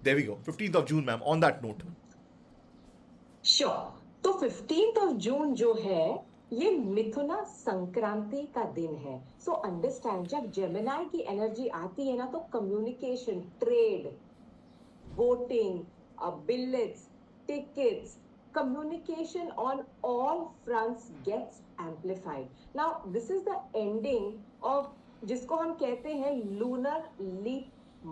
There we go. 15th of June, ma'am. On that note. Sure. तो 15th of June जो है ये मिथुना संक्रांति का दिन है। सो अंडरस्टैंड, जब जेमिनाई की एनर्जी आती है ना तो communication, trade, voting, billets, tickets, communication on all fronts gets amplified. Now, this is the ending of जिसको हम कहते हैं lunar leap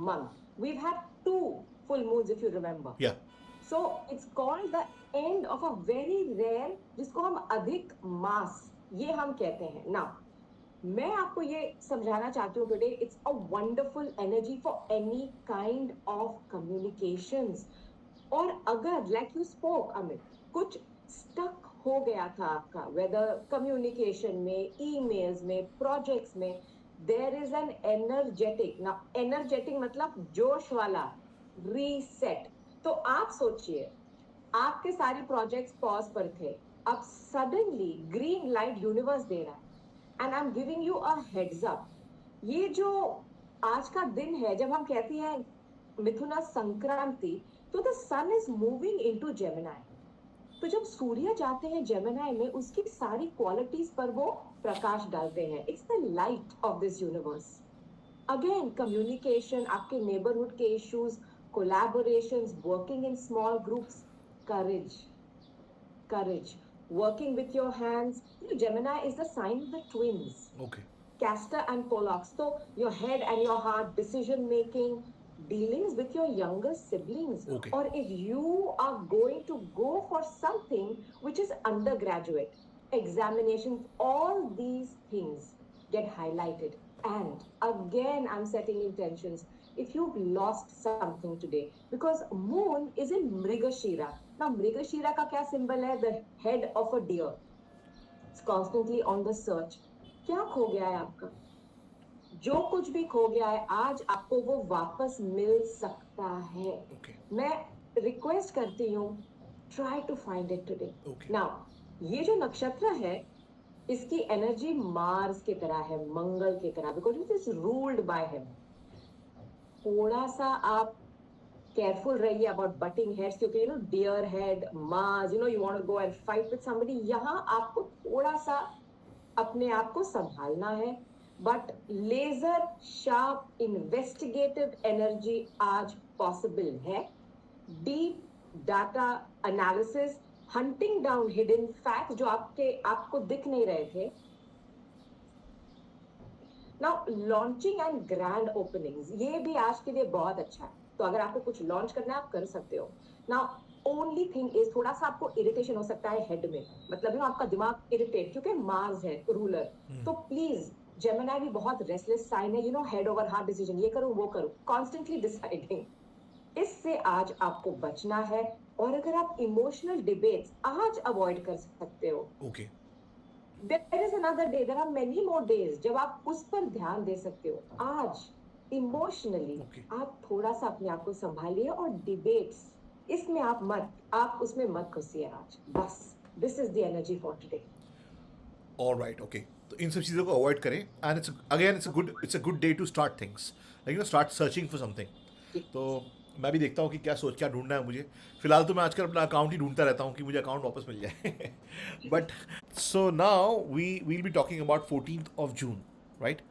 month. We've had 2 full moons, if you remember. Yeah. So it's called the end of a very rare, जिसको हम अधिक मास ये हम कहते हैं. Now, मैं आपको ये समझाना चाहती हूँ today, it's a wonderful energy for any kind of communications. और अगर लाइक यू स्पोक अमित, कुछ स्टक हो गया था आपका, वेदर कम्युनिकेशन में, ईमेल्स में, प्रोजेक्ट्स में, देयर इज एन एनर्जेटिक, ना एनर्जेटिक मतलब जोश वाला रीसेट. तो आप सोचिए, आपके सारे प्रोजेक्ट्स पॉज पर थे, अब सडनली ग्रीन लाइट यूनिवर्स दे रहा है. And I am giving you a heads up. ये जो आज का दिन है, जब हम कहते हैं मिथुना संक्रांति, तो the sun is moving into Gemini. तो जब सूर्य जाते हैं जेमिनाई में, उसकी सारी क्वालिटीज पर वो प्रकाश डालते हैं. It's the light of this universe. Again communication, आपके नेबरहुड के issues, collaborations, working in small groups, courage, working with your hands. Gemini is the sign of the twins. Okay. Castor and Pollux. So your head and your heart, decision making, dealings with your younger siblings. Okay. Or if you are going to go for something which is undergraduate, examinations, all these things get highlighted. And again, I'm setting intentions. If you've lost something today, because moon is in Mrigashira. Now, Mrigashira का क्या symbol है? The head of a deer. It's constantly on the search. क्या खो गया है आपका? जो कुछ भी खो गया है, आज आपको वो वापस मिल सकता है. Okay. मैं रिक्वेस्ट करती हूँ, try to find it today. Okay. Now, ये जो नक्षत्र है, इसकी एनर्जी मार्स की तरह है, मंगल की तरह, because it is ruled by him. थोड़ा सा आप केयरफुल रहिए अबाउट बटिंग हेड्स, क्योंकि you know dear head, Mars, you know you want to go and fight with somebody. यहाँ आपको थोड़ा सा अपने आप को संभालना है. But laser sharp investigative energy आज पॉसिबल है. Deep data analysis, hunting down hidden fact जो आपको दिख नहीं रहे थे. Now launching and grand openings, ये भी आज के लिए बहुत अच्छा है. तो अगर आपको कुछ लॉन्च करना है, आप कर सकते हो. नाउ ओनली थिंग इज, थोड़ा सा आपको इरिटेशन हो सकता है हेड में, मतलब यू आपका दिमाग इरिटेट, क्योंकि मार्स है रूलर. तो प्लीज, जेमिनी भी बहुत रेस्टलेस साइन है, you know, head over heart decision, ये करूं वो करूं, कॉन्स्टेंटली डिसाइडिंग. इससे आज आपको बचना है. और अगर आप इमोशनल डिबेट्स आज अवॉइड कर सकते हो, Okay. There is another day, there are many more days जब आप उस पर ध्यान दे सकते हो. आज इमोशनली Okay. आप थोड़ा सा अपने आप को संभालिए, और डिबेट्स इसमें आप उसमें मत घुसिए आज, बस. This is the energy for today. All right. Okay. तो इन सब चीज़ों को अवॉइड करें. And it's a good day to start things, like you know, start searching for something. तो मैं भी देखता हूँ कि क्या ढूंढना है मुझे. फिलहाल तो मैं आजकल अपना अकाउंट ही ढूंढता रहता हूँ कि मुझे अकाउंट वापस मिल जाए. But so now we will be talking about 14th of June, right?